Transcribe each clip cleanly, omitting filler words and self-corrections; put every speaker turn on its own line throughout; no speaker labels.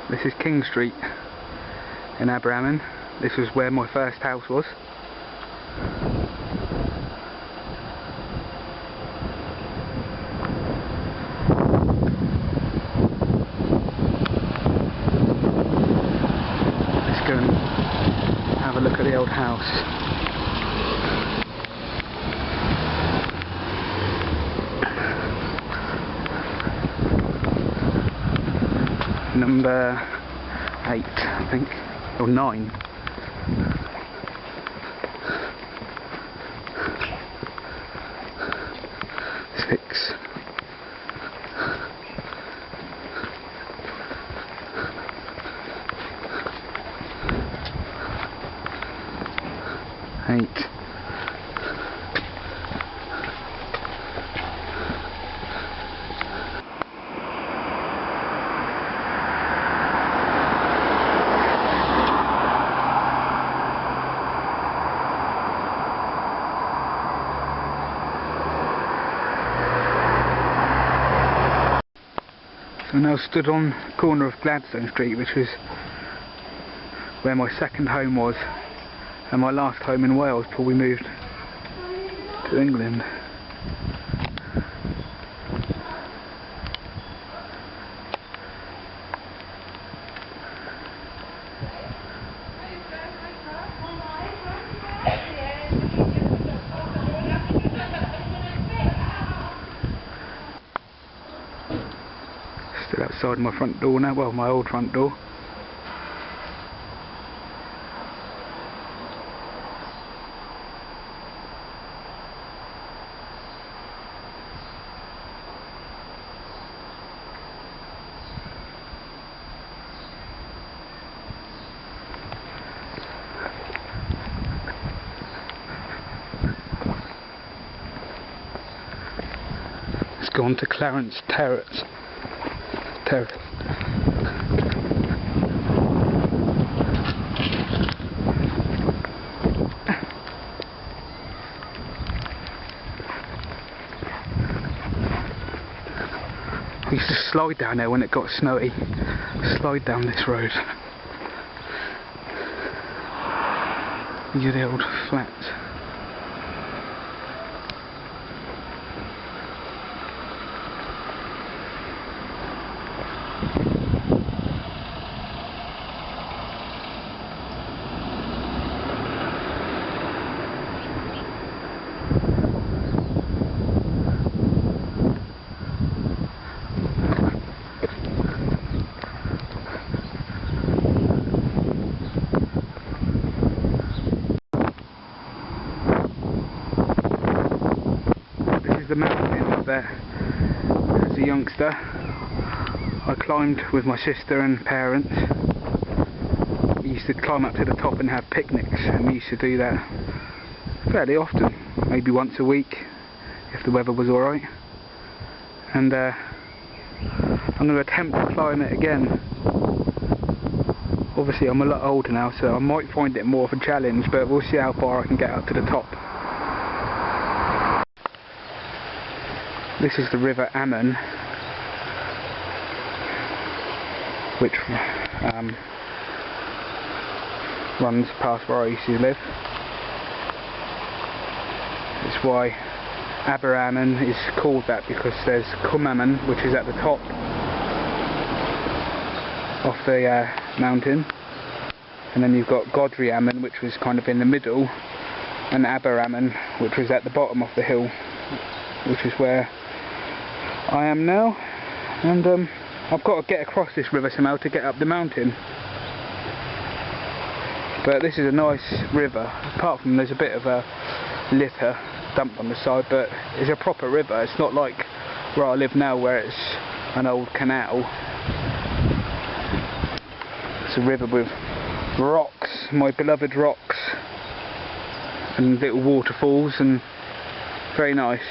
This is King Street in Aberystwyth. This was where my first house was. Let's go and have a look at the old house. Number 8, I think, or 9. Six. Eight. So now stood on the corner of Gladstone Street, which was where my second home was and my last home in Wales before we moved to England. Stood outside my front door now, well, my old front door. Let's go on to Clarence Terrace. I used to slide down there when it got snowy. Slide down this road. These are the old flats. The mountain up there. As a youngster I climbed with my sister and parents. We used to climb up to the top and have picnics, and we used to do that fairly often, maybe once a week if the weather was alright. And I'm going to attempt to climb it again. Obviously I'm a lot older now, so I might find it more of a challenge, but we'll see how far I can get up to the top. This is the River Ammon, which runs past where I used to live. That's why Aberystwyth is called that, because there's Cwm Ammon, which is at the top of the mountain, and then you've got Godfrey Ammon, which was kind of in the middle, and Aberystwyth, which was at the bottom of the hill, which is where I am now. And I've got to get across this river somehow to get up the mountain. But this is a nice river, apart from there's a bit of a litter dumped on the side, but it's a proper river. It's not like where I live now, where it's an old canal. It's a river with rocks, my beloved rocks, and little waterfalls, and very nice.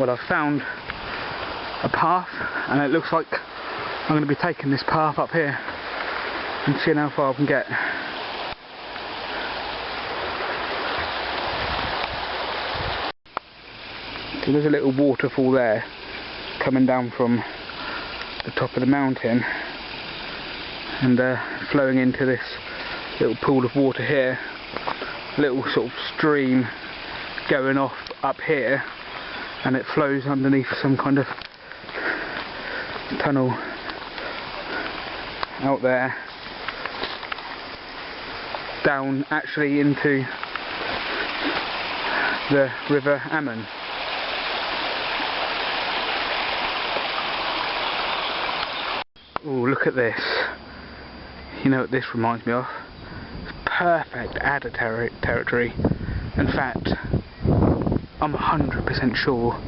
Well, I've found a path, and it looks like I'm going to be taking this path up here and seeing how far I can get. So there's a little waterfall there coming down from the top of the mountain and flowing into this little pool of water here. A little sort of stream going off up here, and it flows underneath some kind of tunnel out there, down actually into the River Amman. Oh, look at this. You know what this reminds me of? It's perfect adder territory. In fact, I'm 100% sure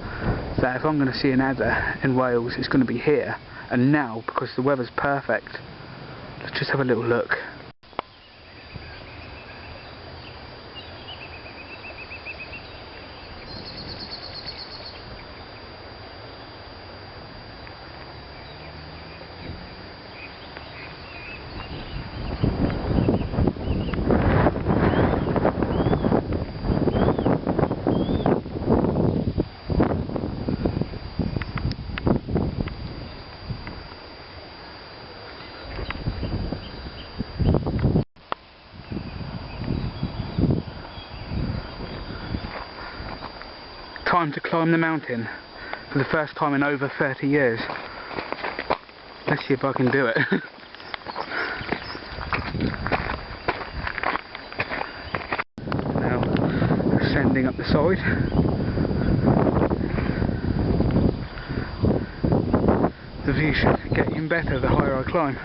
that if I'm going to see an adder in Wales, it's going to be here and now, because the weather's perfect. Let's just have a little look. Time to climb the mountain for the first time in over 30 years. Let's see if I can do it. Now ascending up the side. The view should get even better the higher I climb.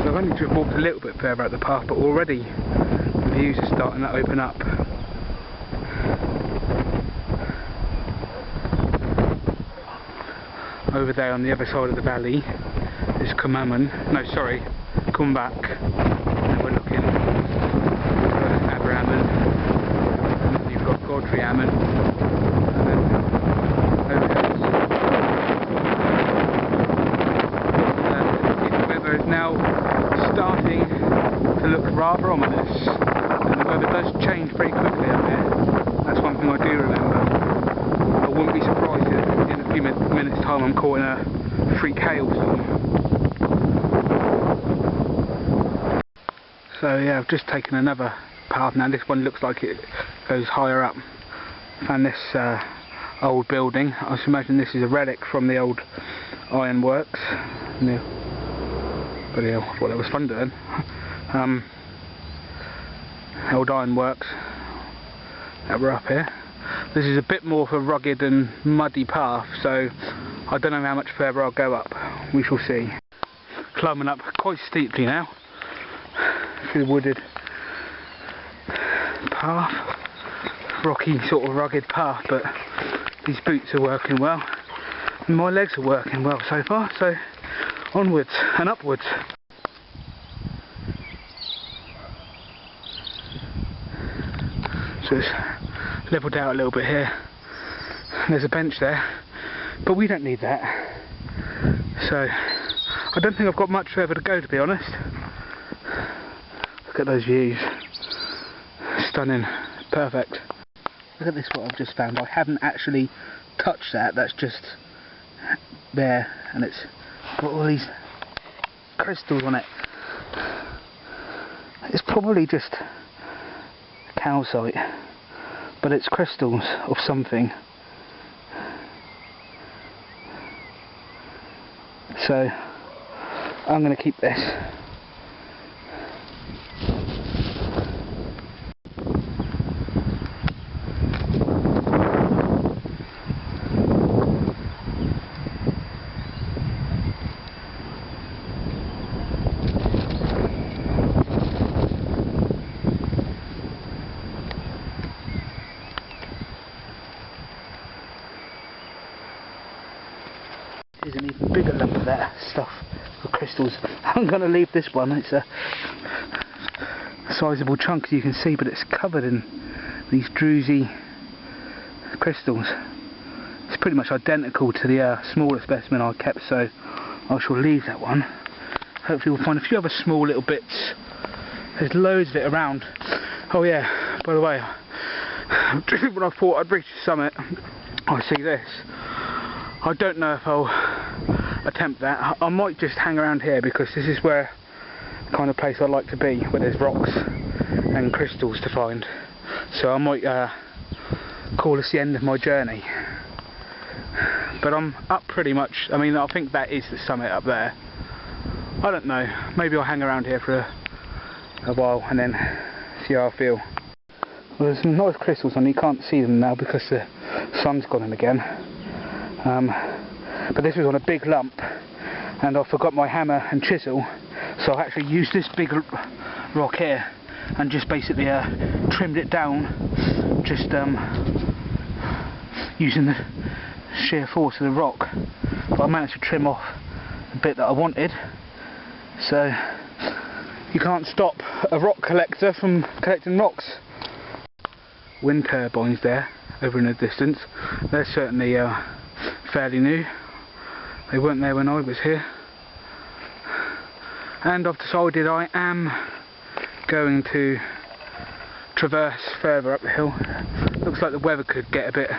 So I've only just walked a little bit further up the path, but already the views are starting to open up. Over there on the other side of the valley is Cumbback. And we're looking at Abrahamman, and then you've got Godfrey Amman, and then over there. The weather is now starting to look rather ominous, and the weather does change pretty quickly up there. That's one thing I do remember. I wouldn't be surprised if in a few minutes time I'm caught in a freak hailstorm. So yeah, I've just taken another path now. This one looks like it goes higher up. Found this old building. I should imagine this is a relic from the old ironworks. But yeah, I thought that was fun doing. Old ironworks that were up here. This is a bit more of a rugged and muddy path, so I don't know how much further I'll go up. We shall see. Climbing up quite steeply now through the wooded path. Rocky sort of rugged path, but these boots are working well and my legs are working well so far, so onwards and upwards. So it's levelled out a little bit here. There's a bench there, but we don't need that. So I don't think I've got much further to go, to be honest. Look at those views. Stunning. Perfect. Look at this, what I've just found. I haven't actually touched that. That's just there, and it's got all these crystals on it. It's probably just calcite, but it's crystals of something. So I'm going to keep this. There's an even bigger lump of that stuff of crystals. I'm going to leave this one. It's a sizable chunk, as you can see, but it's covered in these druzy crystals. It's pretty much identical to the smaller specimen I kept, so I shall leave that one. Hopefully we'll find a few other small little bits. There's loads of it around. Oh yeah, by the way, just when I thought I'd reached the summit, I see this. I don't know if I'll attempt that. I might just hang around here because this is where the kind of place I like to be, where there's rocks and crystals to find. So I might call this the end of my journey. But I'm up pretty much. I mean, I think that is the summit up there. I don't know. Maybe I'll hang around here for a while and then see how I feel. Well, there's some nice crystals on. You can't see them now because the sun's gone in again. But this was on a big lump, and I forgot my hammer and chisel, so I actually used this big rock here and just basically trimmed it down, just using the sheer force of the rock. But I managed to trim off the bit that I wanted, so you can't stop a rock collector from collecting rocks. Wind turbines there over in the distance. They're certainly fairly new. They weren't there when I was here. And I've decided I am going to traverse further up the hill. Looks like the weather could get a bit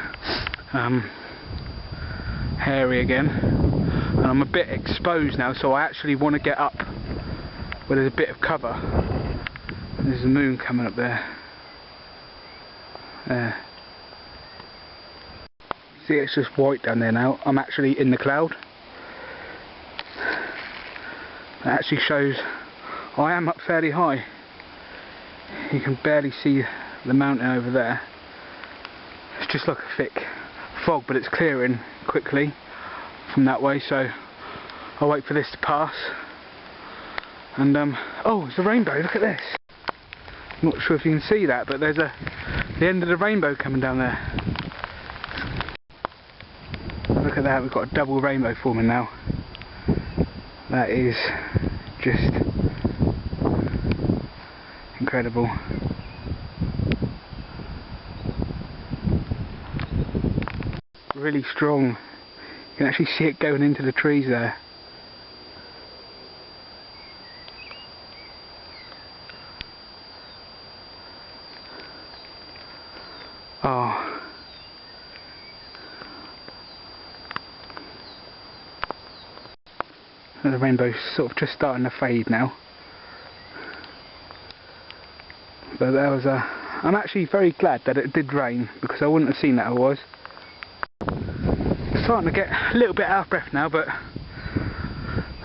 hairy again, and I'm a bit exposed now, so I actually want to get up where there's a bit of cover. And there's the moon coming up there. There. See, it's just white down there now. I'm actually in the cloud. It actually shows I am up fairly high. You can barely see the mountain over there. It's just like a thick fog, but it's clearing quickly from that way, so I'll wait for this to pass. And oh, it's a rainbow, look at this. I'm not sure if you can see that, but there's the end of the rainbow coming down there. Look at that, we've got a double rainbow forming now. That is just incredible. Really strong. You can actually see it going into the trees there. Oh. And the rainbow's sort of just starting to fade now. But that was I'm actually very glad that it did rain, because I wouldn't have seen that otherwise. Starting to get a little bit out of breath now, but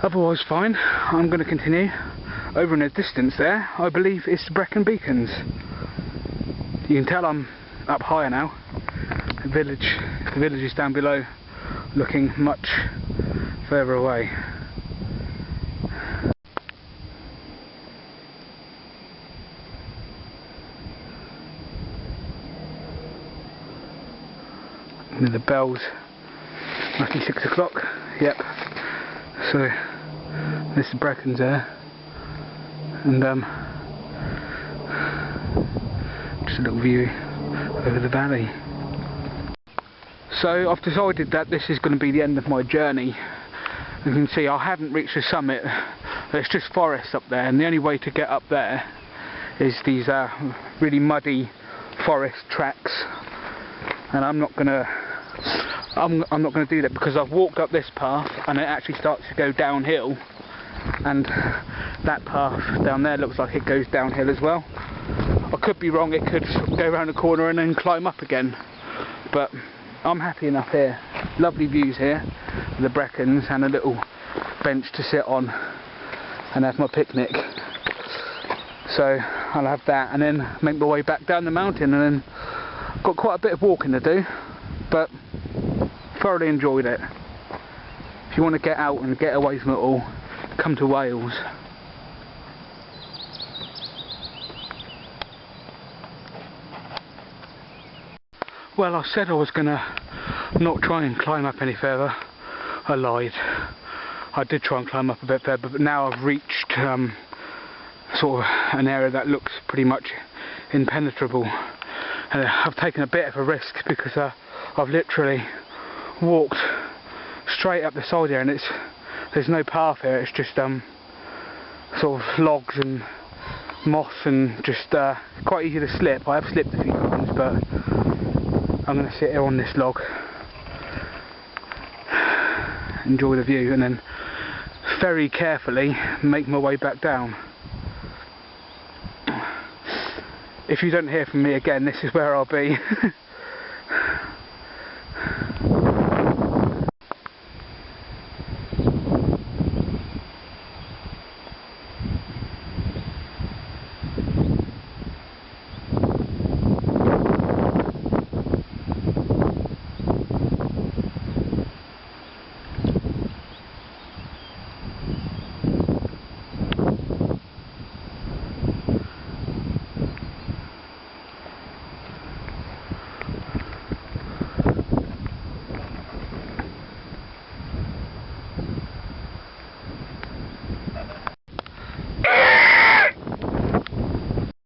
otherwise fine. I'm going to continue. Over in the distance there, I believe it's the Brecon Beacons. You can tell I'm up higher now. The village is down below, looking much further away. And the bells must be 6 o'clock. Yep. So there's the Brecons there, and just a little view over the valley. So I've decided that this is going to be the end of my journey. You can see I haven't reached the summit. It's just forest up there, and the only way to get up there is these really muddy forest tracks. And I'm not gonna do that, because I've walked up this path and it actually starts to go downhill, and that path down there looks like it goes downhill as well. I could be wrong, it could go around the corner and then climb up again, but I'm happy enough here. Lovely views here, the Brecons, and a little bench to sit on and have my picnic. So I'll have that and then make my way back down the mountain, and then got quite a bit of walking to do, but thoroughly enjoyed it. If you want to get out and get away from it all, come to Wales. Well, I said I was going to not try and climb up any further. I lied. I did try and climb up a bit further, but now I've reached sort of an area that looks pretty much impenetrable. and I've taken a bit of a risk because I've literally walked straight up the side here, and there's no path here. It's just sort of logs and moss, and just quite easy to slip. I have slipped a few times, but I'm going to sit here on this log, enjoy the view, and then very carefully make my way back down. If you don't hear from me again, this is where I'll be.